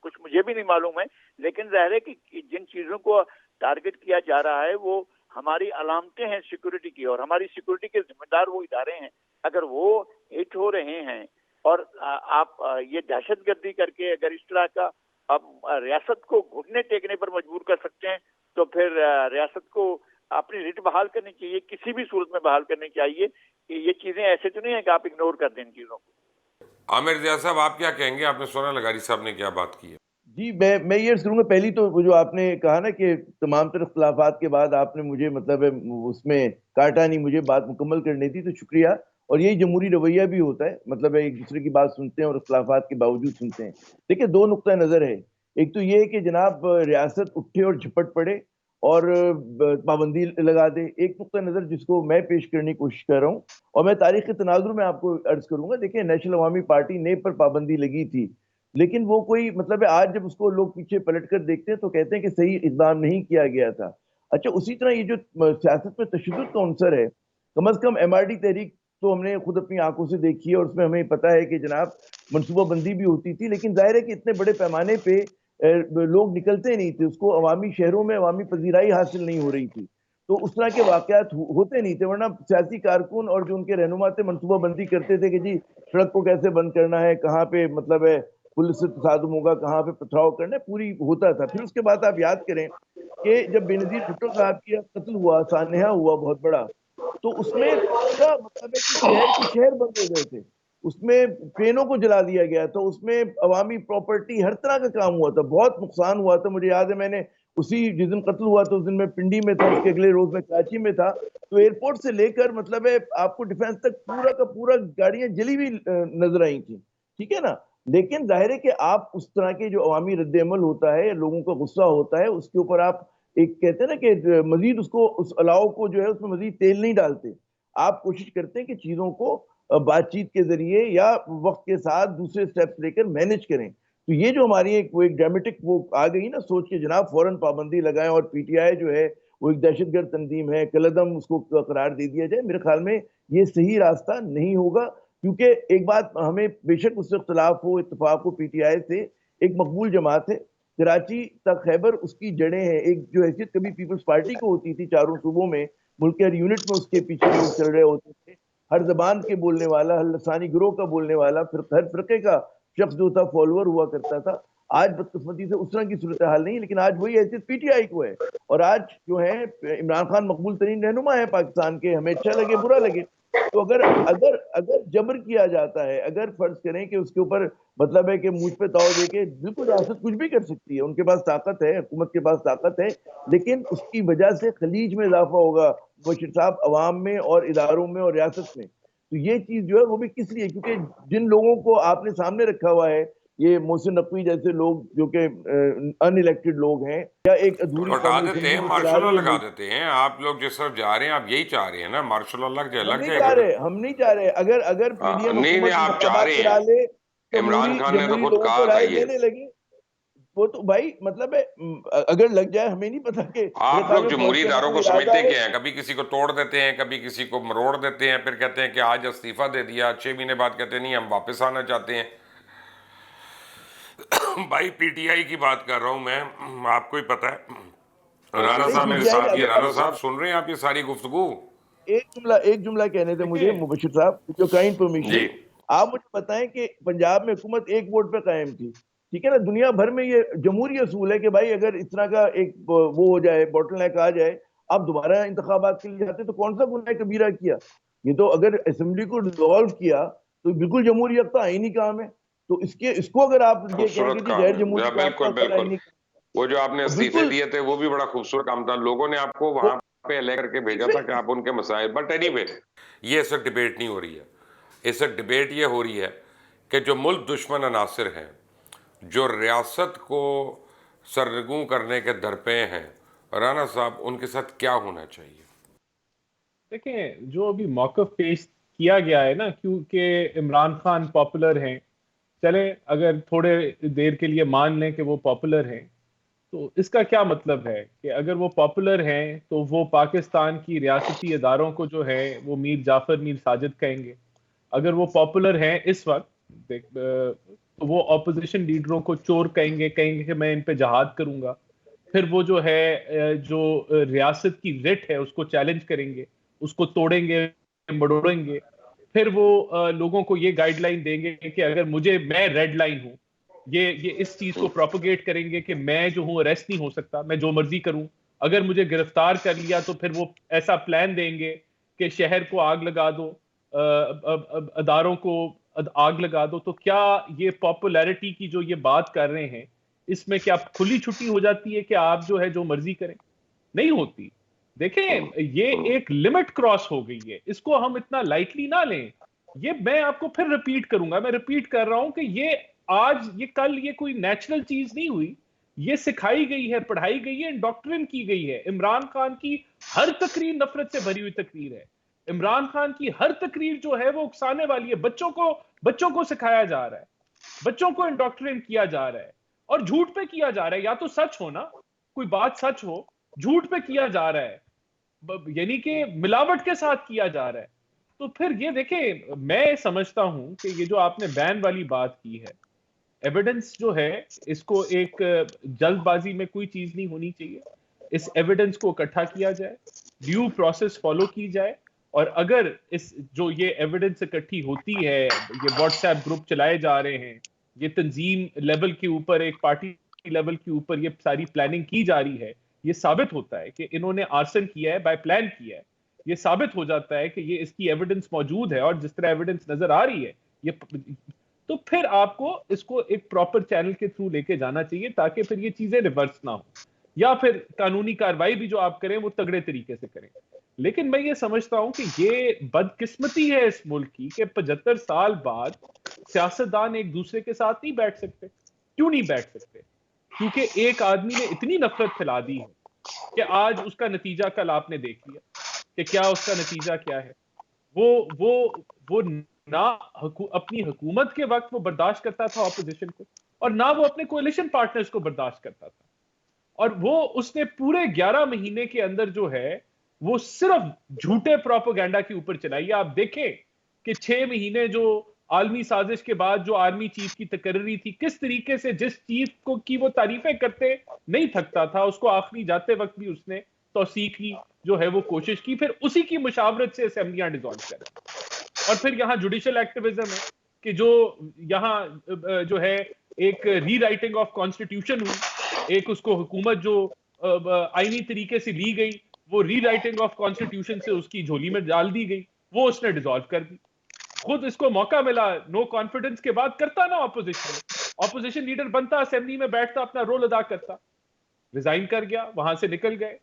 کچھ مجھے بھی نہیں معلوم ہے، لیکن ظاہر ہے کہ جن چیزوں کو ٹارگٹ کیا جا رہا ہے وہ ہماری علامتیں ہیں سیکورٹی کی، اور ہماری سیکورٹی کے ذمہ دار وہ ادارے ہیں. اگر وہ ہٹ ہو رہے ہیں اور آپ یہ دہشت گردی کر کے اگر اس طرح کا اب ریاست کو گھٹنے ٹیکنے پر مجبور کر سکتے ہیں، تو پھر ریاست کو اپنی ریٹ بحال کرنی چاہیے، کسی بھی صورت میں بحال کرنی چاہیے. کہ یہ چیزیں ایسے تو نہیں ہیں کہ آپ اگنور کر دیں ان چیزوں کو. عامر ضیاء صاحب آپ کیا کہیں گے؟ آپ نے سنا لغاری صاحب نے کیا بات کی ہے. جی میں یہ عرض کروں گا، پہلی تو وہ جو آپ نے کہا نا کہ تمام تر اختلافات کے بعد آپ نے مجھے مطلب اس میں کاٹا نہیں، مجھے بات مکمل کرنی تھی، تو شکریہ. اور یہی جمہوری رویہ بھی ہوتا ہے، مطلب ایک دوسرے کی بات سنتے ہیں اور اختلافات کے باوجود سنتے ہیں. دیکھیں دو نقطہ نظر ہے. ایک تو یہ ہے کہ جناب ریاست اٹھے اور جھپٹ پڑے اور پابندی لگا دے. ایک نقطہ نظر جس کو میں پیش کرنے کی کوشش کر رہا ہوں، اور میں تاریخ تناظر میں آپ کو عرض کروں گا. دیکھیں نیشنل عوامی پارٹی نیب پر پابندی لگی تھی، لیکن وہ کوئی مطلب آج جب اس کو لوگ پیچھے پلٹ کر دیکھتے ہیں تو کہتے ہیں کہ صحیح اقدام نہیں کیا گیا تھا. اچھا اسی طرح یہ جو سیاست میں تشدد کا عنصر ہے، کم از کم ایم آر ڈی تحریک تو ہم نے خود اپنی آنکھوں سے دیکھی ہے، اور اس میں ہمیں پتا ہے کہ جناب منصوبہ بندی بھی ہوتی تھی، لیکن ظاہر ہے کہ اتنے بڑے پیمانے پہ لوگ نکلتے نہیں تھے، اس کو عوامی شہروں میں عوامی پذیرائی حاصل نہیں ہو رہی تھی، تو اس طرح کے واقعات ہوتے نہیں تھے. ورنہ سیاسی کارکن اور جو ان کے رہنما تھے منصوبہ بندی کرتے تھے کہ جی سڑک کو کیسے بند کرنا ہے، کہاں پہ مطلب ہے پولیس سے تصادم ہوگا، کہاں پہ پتھراؤ کرنا ہے، پوری ہوتا تھا. پھر اس کے بعد آپ یاد کریں کہ جب بے نظیر بھٹو صاحب کی قتل ہوا، سانحہ ہوا بہت بڑا، تو اس میں پورا مطلب ہے کہ شہر کے شہر بند ہو گئے تھے، اس میں ٹرینوں کو جلا دیا گیا تھا، اس میں عوامی پراپرٹی ہر طرح کا کام ہوا تھا، بہت نقصان ہوا تھا. مجھے یاد ہے میں نے اسی جس دن قتل ہوا تو اس دن میں پنڈی میں تھا، اس کے اگلے روز میں کراچی میں تھا. تو ایئرپورٹ سے لے کر مطلب ہے آپ کو ڈیفینس تک پورا کا پورا گاڑیاں جلی ہوئی نظر آئی تھیں، ٹھیک ہے نا. لیکن ظاہر ہے کہ آپ اس طرح کے جو عوامی رد عمل ہوتا ہے، لوگوں کا غصہ ہوتا ہے، اس کے اوپر آپ ایک کہتے ہیں نا کہ مزید اس الاؤ کو جو ہے اس میں مزید تیل نہیں ڈالتے. آپ کوشش کرتے ہیں کہ چیزوں کو بات چیت کے ذریعے یا وقت کے ساتھ دوسرے سٹیپس لے کر مینج کریں. تو یہ جو ہماری ایک ڈرامیٹک وہ آ گئی نا سوچ کے جناب فوراً پابندی لگائیں اور پی ٹی آئی جو ہے وہ ایک دہشت گرد تنظیم ہے، کلعدم اس کو قرار دے دیا جائے، میرے خیال میں یہ صحیح راستہ نہیں ہوگا. کیونکہ ایک بات ہمیں بے شک اس سے اختلاف ہو اتفاق ہو، پی ٹی آئی سے ایک مقبول جماعت ہے، کراچی تک خیبر اس کی جڑیں ہیں. ایک جو حیثیت کبھی پیپلز پارٹی کو ہوتی تھی چاروں صوبوں میں، ملک کے ہر یونٹ میں اس کے پیچھے لوگ چل رہے ہوتے تھے، ہر زبان کے بولنے والا، ہر لسانی گروہ کا بولنے والا، ہر فرقے کا شخص جو تھا فالوور ہوا کرتا تھا. آج بدقسمتی سے اس طرح کی صورتحال نہیں، لیکن آج وہی حیثیت پی ٹی آئی کو ہے. اور آج جو ہے عمران خان مقبول ترین رہنما ہے پاکستان کے، ہمیں اچھا لگے برا لگے. تو اگر جبر کیا جاتا ہے، اگر فرض کریں کہ اس کے اوپر مطلب ہے کہ مجھ پہ تاؤ دے کے، بالکل ریاست کچھ بھی کر سکتی ہے، ان کے پاس طاقت ہے، حکومت کے پاس طاقت ہے، لیکن اس کی وجہ سے خلیج میں اضافہ ہوگا مبشر صاحب، عوام میں اور اداروں میں اور ریاست میں. تو یہ چیز جو ہے وہ بھی کس لیے؟ کیونکہ جن لوگوں کو آپ نے سامنے رکھا ہوا ہے، یہ محسن نقوی جیسے لوگ جو کہ ان الیکٹڈ لوگ ہیں، یا ایک ادھوری لوٹا دیتے ہیں، مارشل لا لگا دیتے ہیں. آپ لوگ جس طرف جا رہے ہیں آپ یہی چاہ رہے ہیں نا، مارشل لا لگ جائے ہم لگ نہیں جائے چاہ گا. رہے، ہم نہیں چاہ رہے. اگر پی ڈی ایم نہیں حکومت آپ چاہ انتخابات رہے کرا لے، ہیں، عمران خان نے تو جمہوری خود لوگوں کہا کو تھا رائے یہ. دینے لگے، وہ تو بھائی مطلب ہے اگر لگ جائے ہمیں نہیں پتا کہ میرے آپ خیال لوگ میں جمہوری فوج کا نہ اداروں کو کوئی ارادہ سمجھتے ہے. کیا ہیں؟ کبھی کسی کو توڑ دیتے ہیں، کبھی کسی کو مروڑ دیتے ہیں، پھر کہتے ہیں کہ آج استعفیٰ دے دیا، 6 مہینے بعد کہتے ہیں نہیں ہم واپس آنا چاہتے ہیں. بھائی پی ٹی آئی کی بات کر رہا ہوں میں، آپ کو ہی پتہ ہے. رانا صاحب میرے ساتھ ہی ہیں. رانا صاحب سن رہے ہیں آپ یہ ساری گفتگو؟ ایک جملہ کہنے تھے مجھے مبشر صاحب، جو کائنڈ پرمیشن. جی آپ مجھے بتائیں کہ پنجاب میں حکومت ایک ووٹ پہ قائم تھی، ٹھیک ہے نا. دنیا بھر میں یہ جمہوری اصول ہے کہ بھائی اگر اس طرح کا ایک وہ ہو جائے، بوٹل نیک آ جائے، آپ دوبارہ انتخابات کے لیے جاتے تو کون سا گناہ کبیرہ کیا؟ یہ تو اگر اسمبلی کو ڈیزالو کیا تو بالکل جمہوری یافتہ آئینی کام ہے. تو اس کو اگر آپ یہ کہیں کہ جی غیر جمہوری بالکل بالکل. وہ جو آپ نے استعفے دیے تھے وہ بھی بڑا خوبصورت کام تھا، لوگوں نے آپ کو وہاں پہ لے کر کے بھیجا تھا کہ آپ ان کے مسائل. بٹ اینی وے یہ اس وقت ڈیبیٹ نہیں ہو رہی ہے. اس وقت ڈیبیٹ یہ ہو رہی ہے کہ جو ملک دشمن عناصر ہیں، جو ریاست کو سرنگوں کرنے کے درپے ہیں، رانا صاحب ان کے ساتھ کیا ہونا چاہیے؟ دیکھیں جو ابھی موقف پیش کیا گیا ہے نا، کیونکہ عمران خان پاپولر ہیں، چلیں اگر تھوڑے دیر کے لیے مان لیں کہ وہ پاپولر ہیں، تو اس کا کیا مطلب ہے کہ اگر وہ پاپولر ہیں تو وہ پاکستان کی ریاستی اداروں کو جو ہے وہ میر جعفر میر ساجد کہیں گے. اگر وہ پاپولر ہیں اس وقت تو وہ اپوزیشن لیڈروں کو چور کہیں گے کہ میں ان پہ جہاد کروں گا. پھر وہ جو ہے جو ریاست کی ریٹ ہے اس کو چیلنج کریں گے, اس کو توڑیں گے, مڑوڑیں گے. پھر وہ لوگوں کو یہ گائیڈ لائن دیں گے کہ اگر میں ریڈ لائن ہوں, یہ اس چیز کو پروپیگیٹ کریں گے کہ میں جو ہوں اریسٹ نہیں ہو سکتا, میں جو مرضی کروں, اگر مجھے گرفتار کر لیا تو پھر وہ ایسا پلان دیں گے کہ شہر کو آگ لگا دو, اداروں کو آگ لگا دو. تو کیا یہ پاپولیرٹی کی جو یہ بات کر رہے ہیں, اس میں کیا کھلی چھٹی ہو جاتی ہے کہ آپ جو ہے جو مرضی کریں؟ نہیں ہوتی. دیکھیں یہ ایک لمٹ کراس ہو گئی ہے, اس کو ہم اتنا لائٹلی نہ لیں. یہ میں آپ کو پھر ریپیٹ کروں گا, میں ریپیٹ کر رہا ہوں کہ یہ آج یہ کل یہ کوئی نیچرل چیز نہیں ہوئی, یہ سکھائی گئی ہے, پڑھائی گئی ہے, انڈوکٹرین کی گئی ہے. عمران خان کی ہر تقریر نفرت سے بھری ہوئی تقریر ہے. عمران خان کی ہر تقریر جو ہے وہ اکسانے والی ہے. بچوں کو سکھایا جا رہا ہے, بچوں کو انڈوکٹرین کیا جا رہا ہے, اور جھوٹ پہ کیا جا رہا ہے. یا تو سچ ہو نا, کوئی بات سچ ہو, جھوٹ پہ کیا جا رہا ہے, یعنی کہ ملاوٹ کے ساتھ کیا جا رہا ہے. تو پھر یہ دیکھیں, میں سمجھتا ہوں کہ یہ جو آپ نے بین والی بات کی ہے, ایویڈنس جو ہے اس کو ایک جلد بازی میں کوئی چیز نہیں ہونی چاہیے. اس ایویڈنس کو اکٹھا کیا جائے, ڈیو پروسیس فالو کی جائے, اور اگر جو یہ ایویڈنس اکٹھی ہوتی ہے, یہ واٹس ایپ گروپ چلائے جا رہے ہیں, یہ تنظیم لیول کے اوپر, ایک پارٹی لیول کے اوپر یہ ساری پلاننگ کی جا رہی ہے, یہ ثابت ہوتا ہے کہ انہوں نے آرسن کیا ہے, بائی پلان کیا ہے, یہ ثابت ہو جاتا ہے کہ یہ اس کی ایویڈنس موجود ہے, اور جس طرح ایویڈنس نظر آ رہی ہے یہ, تو پھر آپ کو اس کو ایک پراپر چینل کے تھرو لے کے جانا چاہیے تاکہ پھر یہ چیزیں ریورس نہ ہوں, یا پھر قانونی کاروائی بھی جو آپ کریں وہ تگڑے طریقے سے کریں. لیکن میں یہ سمجھتا ہوں کہ یہ بدقسمتی ہے اس ملک کی کہ 75 سال بعد سیاستدان ایک دوسرے کے ساتھ نہیں بیٹھ سکتے. کیوں نہیں بیٹھ سکتے؟ کیونکہ ایک آدمی نے اتنی نفرت پھیلا دی ہے کہ آج اس کا نتیجہ کل آپ نے دیکھ لیا کہ کیا اس کا نتیجہ کیا ہے. وہ نہ اپنی حکومت کے وقت وہ برداشت کرتا تھا اپوزیشن کو, اور نہ وہ اپنے کولیشن پارٹنرز کو برداشت کرتا تھا. اور وہ اس نے پورے 11 مہینے کے اندر جو ہے وہ صرف جھوٹے پروپیگنڈا کے اوپر چلائی. آپ دیکھیں کہ 6 مہینے جو عالمی سازش کے بعد جو آرمی چیف کی تقرری تھی, کس طریقے سے جس چیف کو کی وہ تعریفیں کرتے نہیں تھکتا تھا, اس کو آخری جاتے وقت بھی اس نے توثیق کی جو ہے وہ کوشش کی, پھر اسی کی مشاورت سے اسمبلیاں ڈیزالو کریں. اور پھر یہاں جوڈیشل ایکٹیویزم ہے کہ جو یہاں جو ہے ایک ری رائٹنگ آف کانسٹیٹیوشن ہوئی, ایک اس کو حکومت جو آئینی طریقے سے لی گئی, وہ ری رائٹنگ آف کانسٹیٹیوشن سے اس کی جھولی میں ڈال دی گئی, وہ اس نے ڈیزالو کر دی. خود اس کو موقع ملا, نو کانفیڈنس کے بعد کرتا نا اپوزیشن لیڈر بنتا, اسمبلی میں بیٹھتا, اپنا رول ادا کرتا, ریزائن کر گیا, وہاں سے نکل گئے.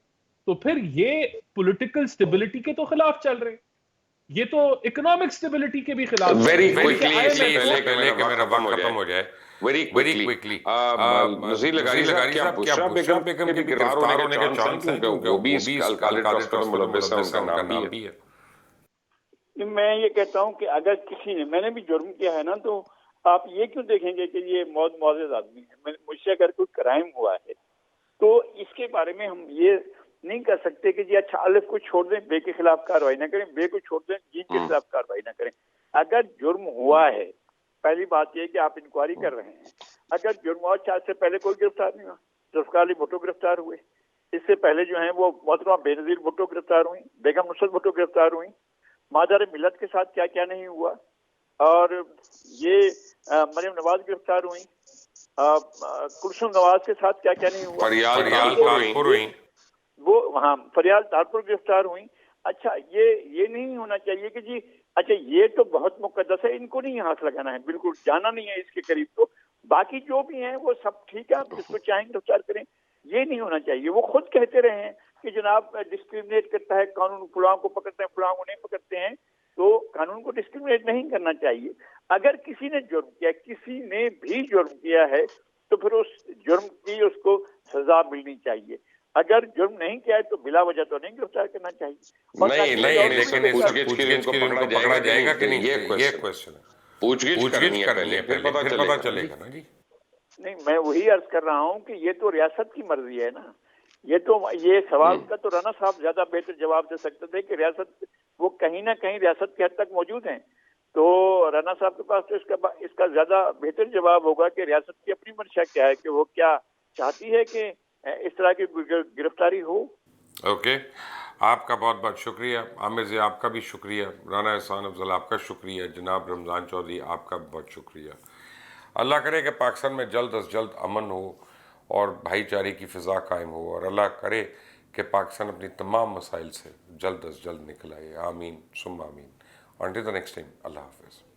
تو پھر یہ پولیٹیکل سٹیبلٹی کے تو خلاف چل رہے, یہ تو اکنامک سٹیبلٹی کے بھی خلاف. ویری پہلے کہ میرا وقت ختم ہو جائے, ویری کوئکلی نذیر لغاری صاحب, کیا بشرا بیگم کے گرفتار ہونے کے چانس ہیں؟ کیونکہ وہ بھی اس القاعدہ ٹرسٹ میں ملوث ہیں, ان کا نام بھی ہے. میں یہ کہتا ہوں کہ اگر کسی نے, میں نے بھی جرم کیا ہے نا, تو آپ یہ کیوں دیکھیں گے کہ یہ موت معزز آدمی ہے. مجھ سے اگر کوئی کرائم ہوا ہے تو اس کے بارے میں ہم یہ نہیں کر سکتے کہ جی اچھا الف کو چھوڑ دیں, بے کے خلاف کاروائی نہ کریں, بے کو چھوڑ دیں, جیم کے خلاف کاروائی نہ کریں. اگر جرم ہوا ہے, پہلی بات یہ کہ آپ انکوائری کر رہے ہیں, اگر جرم ہوا, چاہے سے پہلے کوئی گرفتار نہیں ہوا, ذوالفقار علی بھٹو گرفتار ہوئے, اس سے پہلے جو ہیں وہ محترمہ بے نظیر بھٹو گرفتار ہوئی, بیگم نصرت بھٹو گرفتار ہوئی, مادر ملت کے ساتھ کیا کیا نہیں ہوا, اور یہ مریم نواز گرفتار ہوئی, کلثوم نواز کے ساتھ کیا کیا نہیں ہوا, وہ وہاں فریال تارپور گرفتار ہوئی. اچھا یہ نہیں ہونا چاہیے کہ جی اچھا یہ تو بہت مقدس ہے, ان کو نہیں ہاتھ لگانا ہے, بالکل جانا نہیں ہے اس کے قریب, تو باقی جو بھی ہیں وہ سب ٹھیک ہے, آپ جس کو چاہیں گرفتار کریں. یہ نہیں ہونا چاہیے. وہ خود کہتے رہے ہیں کہ جناب ڈسکریمنیٹ کرتا ہے قانون, فلاں کو پکڑتے ہیں, فلاں کو نہیں پکڑتے ہیں, تو قانون کو ڈسکریمنیٹ نہیں کرنا چاہیے. اگر کسی نے جرم کیا, کسی نے بھی جرم کیا ہے, تو پھر اس جرم کی اس کو سزا ملنی چاہیے. اگر جرم نہیں کیا ہے تو بلا وجہ تو نہیں گرفتار کرنا چاہیے. نہیں لیکن پوچھ گچھ کے ان کو پکڑا جائے گا کہ نہیں, یہ کوشچن ہے. پوچھ گچھ کرنی ہے پہلے, پھر پتہ چلے گا نا جی. نہیں, میں وہی عرض کر رہا ہوں کہ یہ تو ریاست کی مرضی ہے نا. یہ سوال کا تو رانا صاحب زیادہ بہتر جواب دے سکتے تھے کہ ریاست وہ کہیں نہ کہیں ریاست کی حد تک موجود ہیں, تو رانا صاحب کے پاس تو اس کا زیادہ بہتر جواب ہوگا کہ ریاست کی اپنی منشا کیا ہے, کہ وہ کیا چاہتی ہے کہ اس طرح کی گرفتاری ہو. اوکے، آپ کا بہت بہت شکریہ عامر جی، آپ کا بھی شکریہ، رانا احسان افضل آپ کا شکریہ، جناب رمضان چودھری آپ کا بہت شکریہ. اللہ کرے کہ پاکستان میں جلد از جلد امن ہو اور بھائی چارے کی فضا قائم ہو، اور اللہ کرے کہ پاکستان اپنی تمام مسائل سے جلد از جلد نکل آئے. آمین ثم آمین. Until the next time, اللہ حافظ.